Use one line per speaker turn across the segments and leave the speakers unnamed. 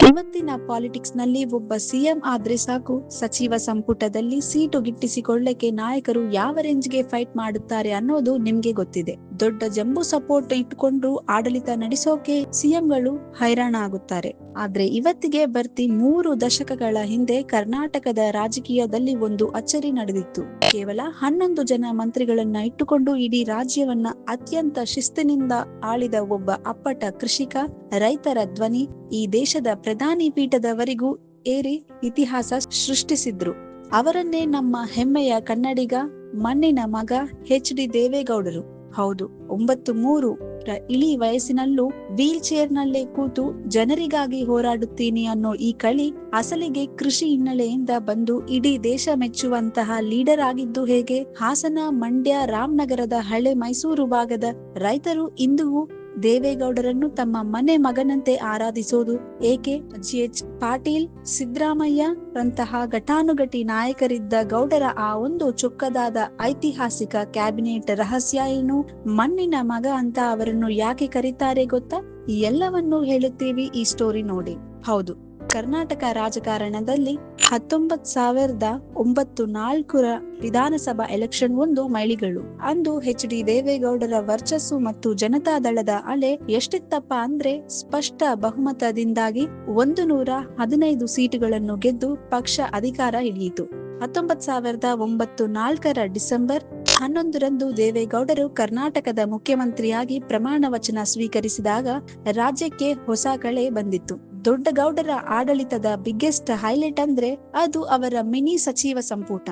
ಇವತ್ತಿನ ಪಾಲಿಟಿಕ್ಸ್ ನಲ್ಲಿ ಒಬ್ಬ ಸಿಎಂ ಆದ್ರೆ ಸಾಕು, ಸಚಿವ ಸಂಪುಟದಲ್ಲಿ ಸೀಟು ಗಿಟ್ಟಿಸಿಕೊಳ್ಳಕ್ಕೆ ನಾಯಕರು ಯಾವ ರೇಂಜ್ಗೆ ಫೈಟ್ ಮಾಡುತ್ತಾರೆ ಅನ್ನೋದು ನಿಮ್ಗೆ ಗೊತ್ತಿದೆ. ದೊಡ್ಡ ಜಂಬೂ ಸಪೋರ್ಟ್ ಇಟ್ಟುಕೊಂಡು ಆಡಳಿತ ನಡೆಸೋಕೆ ಸಿಎಂಗಳು ಹೈರಾಣ ಆಗುತ್ತಾರೆ. ಆದ್ರೆ ಇವತ್ತಿಗೆ ಬರ್ತಿ 3 ದಶಕಗಳ ಹಿಂದೆ ಕರ್ನಾಟಕದ ರಾಜಕೀಯದಲ್ಲಿ ಒಂದು ಅಚ್ಚರಿ ನಡೆದಿತ್ತು. ಕೇವಲ 11 ಜನ ಮಂತ್ರಿಗಳನ್ನ ಇಟ್ಟುಕೊಂಡು ಇಡೀ ರಾಜ್ಯವನ್ನ ಅತ್ಯಂತ ಶಿಸ್ತಿನಿಂದ ಆಳಿದ ಒಬ್ಬ ಅಪ್ಪಟ ಕೃಷಿಕ, ರೈತರ ಧ್ವನಿ ಈ ದೇಶದ ಪ್ರಧಾನಿ ಪೀಠದವರೆಗೂ ಏರಿ ಇತಿಹಾಸ ಸೃಷ್ಟಿಸಿದ್ರು. ಅವರನ್ನೇ ನಮ್ಮ ಹೆಮ್ಮೆಯ ಕನ್ನಡಿಗ, ಮಣ್ಣಿನ ಮಗ HD ದೇವೇಗೌಡರು. ಹೌದು, 93 ಇಳಿ ವಯಸ್ಸಿನಲ್ಲೂ ವೀಲ್ ಚೇರ್ ನಲ್ಲೇ ಕೂತು ಜನರಿಗಾಗಿ ಹೋರಾಡುತ್ತೀನಿ ಅನ್ನೋ ಈ ಕಳಿ ಅಸಲಿಗೆ ಕೃಷಿ ಹಿನ್ನೆಲೆಯಿಂದ ಬಂದು ಇಡೀ ದೇಶ ಮೆಚ್ಚುವಂತಹ ಲೀಡರ್ ಆಗಿದ್ದು ಹೇಗೆ? ಹಾಸನ, ಮಂಡ್ಯ, ರಾಮನಗರದ ಹಳೆ ಮೈಸೂರು ಭಾಗದ ರೈತರು ಇಂದಿಗೂ ದೇವೇಗೌಡರನ್ನು ತಮ್ಮ ಮನೆ ಮಗನಂತೆ ಆರಾಧಿಸೋದು ಏಕೆ? GH ಪಾಟೀಲ್, ಸಿದ್ದರಾಮಯ್ಯ ರಂತಹ ಘಟಾನುಘಟಿ ನಾಯಕರಿದ್ದ ಗೌಡರ ಆ ಒಂದು ಚೊಕ್ಕದಾದ ಐತಿಹಾಸಿಕ ಕ್ಯಾಬಿನೆಟ್ ರಹಸ್ಯ ಏನು? ಮಣ್ಣಿನ ಮಗ ಅಂತ ಅವರನ್ನು ಯಾಕೆ ಕರೀತಾರೆ ಗೊತ್ತಾ? ಎಲ್ಲವನ್ನೂ ಹೇಳುತ್ತೀವಿ ಈ ಸ್ಟೋರಿ ನೋಡಿ. ಹೌದು, ಕರ್ನಾಟಕ ರಾಜಕಾರಣದಲ್ಲಿ 1994 ವಿಧಾನಸಭಾ ಎಲೆಕ್ಷನ್ ಒಂದು ಮೈಲಿಗಲ್ಲು. ಅಂದು HD ದೇವೇಗೌಡರ ವರ್ಚಸ್ಸು ಮತ್ತು ಜನತಾದಳದ ಅಲೆ ಎಷ್ಟಿತ್ತಪ್ಪ ಅಂದ್ರೆ ಸ್ಪಷ್ಟ ಬಹುಮತದಿಂದಾಗಿ 115 ಸೀಟುಗಳನ್ನು ಗೆದ್ದು ಪಕ್ಷ ಅಧಿಕಾರ ಹಿಡಿಯಿತು. 1994 ಡಿಸೆಂಬರ್ 11ರಂದು ದೇವೇಗೌಡರು ಕರ್ನಾಟಕದ ಮುಖ್ಯಮಂತ್ರಿಯಾಗಿ ಪ್ರಮಾಣ ವಚನ ಸ್ವೀಕರಿಸಿದಾಗ ರಾಜ್ಯಕ್ಕೆ ಹೊಸ ಕಳೆ ಬಂದಿತ್ತು. ದೊಡ್ಡ ಗೌಡರ ಆಡಳಿತದ ಬಿಗ್ಗೆಸ್ಟ್ ಹೈಲೈಟ್ ಅಂದ್ರೆ ಅದು ಅವರ ಮಿನಿ ಸಚಿವ ಸಂಪುಟ.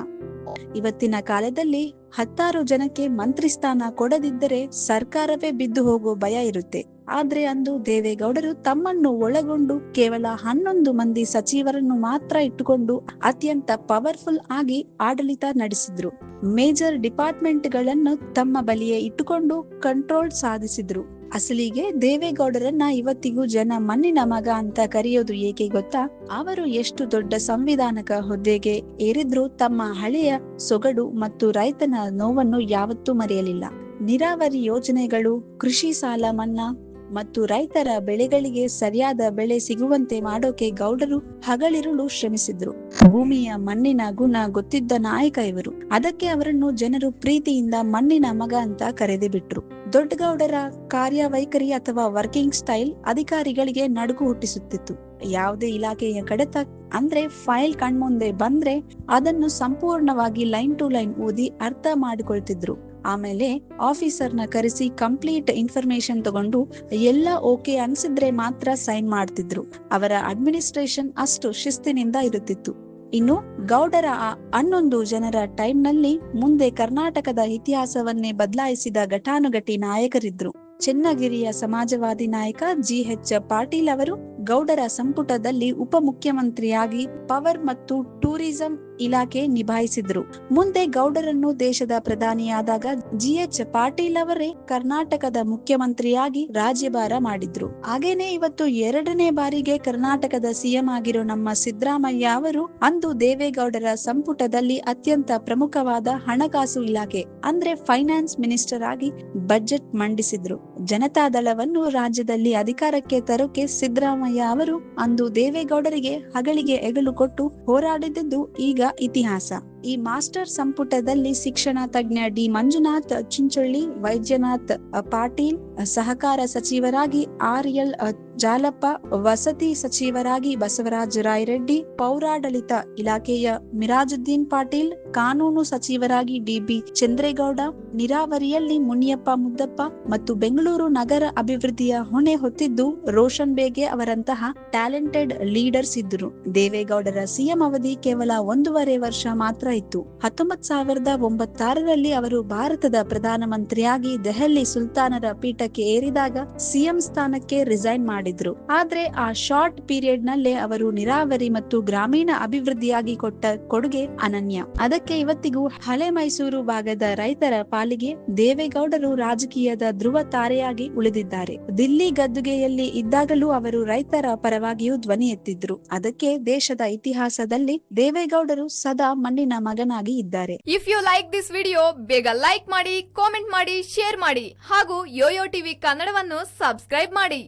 ಇವತ್ತಿನ ಕಾಲದಲ್ಲಿ 16 ಜನಕ್ಕೆ ಮಂತ್ರಿ ಸ್ಥಾನ ಕೊಡದಿದ್ದರೆ ಸರ್ಕಾರವೇ ಬಿದ್ದು ಹೋಗೋ ಭಯ ಇರುತ್ತೆ. ಆದ್ರೆ ಅಂದು ದೇವೇಗೌಡರು ತಮ್ಮನ್ನು ಒಳಗೊಂಡು ಕೇವಲ 11 ಮಂದಿ ಸಚಿವರನ್ನು ಮಾತ್ರ ಇಟ್ಟುಕೊಂಡು ಅತ್ಯಂತ ಪವರ್ಫುಲ್ ಆಗಿ ಆಡಳಿತ ನಡೆಸಿದ್ರು. ಮೇಜರ್ ಡಿಪಾರ್ಟ್ಮೆಂಟ್ ಗಳನ್ನು ತಮ್ಮ ಬಳಿಯೇ ಇಟ್ಟುಕೊಂಡು ಕಂಟ್ರೋಲ್ ಸಾಧಿಸಿದ್ರು. ಅಸಲಿಗೆ ದೇವೇಗೌಡರನ್ನ ಇವತ್ತಿಗೂ ಜನ ಮಣ್ಣಿನ ಮಗ ಅಂತ ಕರೆಯೋದು ಏಕೆ ಗೊತ್ತಾ? ಅವರು ಎಷ್ಟು ದೊಡ್ಡ ಸಂವಿಧಾನಕ ಹುದ್ದೆಗೆ ಏರಿದ್ರು ತಮ್ಮ ಹಳೆಯ ಸೊಗಡು ಮತ್ತು ರೈತನ ನೋವನ್ನು ಯಾವತ್ತೂ ಮರೆಯಲಿಲ್ಲ. ನೀರಾವರಿ ಯೋಜನೆಗಳು, ಕೃಷಿ ಸಾಲ ಮನ್ನಾ ಮತ್ತು ರೈತರ ಬೆಳೆಗಳಿಗೆ ಸರಿಯಾದ ಬೆಲೆ ಸಿಗುವಂತೆ ಮಾಡೋಕೆ ಗೌಡರು ಹಗಲಿರುಳು ಶ್ರಮಿಸಿದ್ರು. ಭೂಮಿಯ ಮಣ್ಣಿನ ಗುಣ ಗೊತ್ತಿದ್ದ ನಾಯಕ ಇವರು. ಅದಕ್ಕೆ ಅವರನ್ನು ಜನರು ಪ್ರೀತಿಯಿಂದ ಮಣ್ಣಿನ ಮಗ ಅಂತ ಕರೆದು ಬಿಟ್ರು. ದೊಡ್ಡ ಗೌಡರ ಕಾರ್ಯವೈಖರಿ ಅಥವಾ ವರ್ಕಿಂಗ್ ಸ್ಟೈಲ್ ಅಧಿಕಾರಿಗಳಿಗೆ ನಡುಗು ಹುಟ್ಟಿಸುತ್ತಿತ್ತು. ಯಾವುದೇ ಇಲಾಖೆಯ ಕಡತ ಅಂದ್ರೆ ಫೈಲ್ ಕಣ್ಮುಂದೆ ಬಂದ್ರೆ ಅದನ್ನು ಸಂಪೂರ್ಣವಾಗಿ ಲೈನ್ ಟು ಲೈನ್ ಓದಿ ಅರ್ಥ ಮಾಡಿಕೊಳ್ತಿದ್ರು. ಆಮೇಲೆ ಆಫೀಸರ್ನ ಕರೆಸಿ ಕಂಪ್ಲೀಟ್ ಇನ್ಫಾರ್ಮೇಶನ್ ತಗೊಂಡು ಎಲ್ಲ ಓಕೆ ಅನ್ಸಿದ್ರೆ ಮಾತ್ರ ಸೈನ್ ಮಾಡ್ತಿದ್ರು. ಅವರ ಅಡ್ಮಿನಿಸ್ಟ್ರೇಷನ್ ಅಷ್ಟು ಶಿಸ್ತಿನಿಂದ ಇರುತ್ತಿತ್ತು. ಇನ್ನು ಗೌಡರ 11 ಜನರ ಟೈಮ್ ನಲ್ಲಿ ಮುಂದೆ ಕರ್ನಾಟಕದ ಇತಿಹಾಸವನ್ನೇ ಬದಲಾಯಿಸಿದ ಘಟಾನುಘಟಿ ನಾಯಕರಿದ್ರು. ಚೆನ್ನಗಿರಿಯ ಸಮಾಜವಾದಿ ನಾಯಕ GH ಪಾಟೀಲ್ ಅವರು ಗೌಡರ ಸಂಪುಟದಲ್ಲಿ ಉಪಮುಖ್ಯಮಂತ್ರಿಯಾಗಿ ಪವರ್ ಮತ್ತು ಟೂರಿಸಂ ಇಲಾಖೆ ನಿಭಾಯಿಸಿದ್ರು. ಮುಂದೆ ಗೌಡರನ್ನು ದೇಶದ ಪ್ರಧಾನಿಯಾದಾಗ GH ಪಾಟೀಲ್ ಅವರೇ ಕರ್ನಾಟಕದ ಮುಖ್ಯಮಂತ್ರಿಯಾಗಿ ರಾಜ್ಯಭಾರ ಮಾಡಿದ್ರು. ಹಾಗೇನೆ ಇವತ್ತು 2ನೇ ಬಾರಿಗೆ ಕರ್ನಾಟಕದ ಸಿಎಂ ಆಗಿರೋ ನಮ್ಮ ಸಿದ್ದರಾಮಯ್ಯ ಅವರು ಅಂದು ದೇವೇಗೌಡರ ಸಂಪುಟದಲ್ಲಿ ಅತ್ಯಂತ ಪ್ರಮುಖವಾದ ಹಣಕಾಸು ಇಲಾಖೆ ಅಂದ್ರೆ ಫೈನಾನ್ಸ್ ಮಿನಿಸ್ಟರ್ ಆಗಿ ಬಜೆಟ್ ಮಂಡಿಸಿದ್ರು. ಜನತಾದಳವನ್ನು ರಾಜ್ಯದಲ್ಲಿ ಅಧಿಕಾರಕ್ಕೆ ತರೋಕೆ ಸಿದ್ದರಾಮಯ್ಯ ಅವರು ಅಂದು ದೇವೇಗೌಡರಿಗೆ ಹಗಳಿಗೆ ಎಗಲು ಕೊಟ್ಟು ಹೋರಾಡಿದ್ದು ಈಗ ಇತಿಹಾಸ. ಈ ಮಾಸ್ಟರ್ ಸಂಪುಟದಲ್ಲಿ ಶಿಕ್ಷಣ ತಜ್ಞ D ಮಂಜುನಾಥ್ ಚಿಂಚೊಳ್ಳಿ, ವೈದ್ಯನಾಥ್ ಪಾಟೀಲ್, ಸಹಕಾರ ಸಚಿವರಾಗಿ RL ಜಾಲಪ್ಪ, ವಸತಿ ಸಚಿವರಾಗಿ ಬಸವರಾಜ ರಾಯರೆಡ್ಡಿ, ಪೌರಾಡಳಿತ ಇಲಾಖೆಯ ಮಿರಾಜುದ್ದೀನ್ ಪಾಟೀಲ್, ಕಾನೂನು ಸಚಿವರಾಗಿ DB ಚಂದ್ರೇಗೌಡ, ನೀರಾವರಿಯಲ್ಲಿ ಮುನಿಯಪ್ಪ ಮುದ್ದಪ್ಪ ಮತ್ತು ಬೆಂಗಳೂರು ನಗರ ಅಭಿವೃದ್ಧಿಯ ಹೊಣೆ ಹೊತ್ತಿದ್ದು ರೋಷನ್ ಬೇಗೆ ಅವರಂತಹ ಟ್ಯಾಲೆಂಟೆಡ್ ಲೀಡರ್ಸ್ ಇದ್ದರು. ದೇವೇಗೌಡರ ಸಿಎಂ ಅವಧಿ ಕೇವಲ 1.5 ವರ್ಷ ಮಾತ್ರ ಇತ್ತು. 1996ರಲ್ಲಿ ಅವರು ಭಾರತದ ಪ್ರಧಾನಮಂತ್ರಿಯಾಗಿ ದೆಹಲಿ ಸುಲ್ತಾನರ ಪೀಠಕ್ಕೆ ಏರಿದಾಗ ಸಿಎಂ ಸ್ಥಾನಕ್ಕೆ ರಿಸೈನ್ ಮಾಡಿದ್ರು. ಆದ್ರೆ ಆ ಶಾರ್ಟ್ ಪೀರಿಯಡ್ ನಲ್ಲೇ ಅವರು ನೀರಾವರಿ ಮತ್ತು ಗ್ರಾಮೀಣ ಅಭಿವೃದ್ಧಿಯಾಗಿ ಕೊಟ್ಟ ಕೊಡುಗೆ ಅನನ್ಯ. ಅದಕ್ಕೆ ಇವತ್ತಿಗೂ ಹಳೆ ಮೈಸೂರು ಭಾಗದ ರೈತರ ಪಾಲಿಗೆ ದೇವೇಗೌಡರು ರಾಜಕೀಯದ ಧ್ರುವ ತಾರೆಯಾಗಿ ಉಳಿದಿದ್ದಾರೆ. ದಿಲ್ಲಿ ಗದ್ದುಗೆಯಲ್ಲಿ ಇದ್ದಾಗಲೂ ಅವರು ರೈತರ ಪರವಾಗಿಯೂ ಧ್ವನಿ ಎತ್ತಿದ್ರು. ಅದಕ್ಕೆ ದೇಶದ ಇತಿಹಾಸದಲ್ಲಿ ದೇವೇಗೌಡರು ಸದಾ ಮಣ್ಣಿನ ಮಗನಾಗಿ ಇದ್ದಾರೆ.
If you like this video ಬೇಗ ಲೈಕ್ ಮಾಡಿ, ಕಾಮೆಂಟ್ ಮಾಡಿ, ಶೇರ್ ಮಾಡಿ ಹಾಗೂ ಯೋಯೋ ಟಿವಿ ಕನ್ನಡವನ್ನು ಸಬ್ಸ್ಕ್ರೈಬ್ ಮಾಡಿ.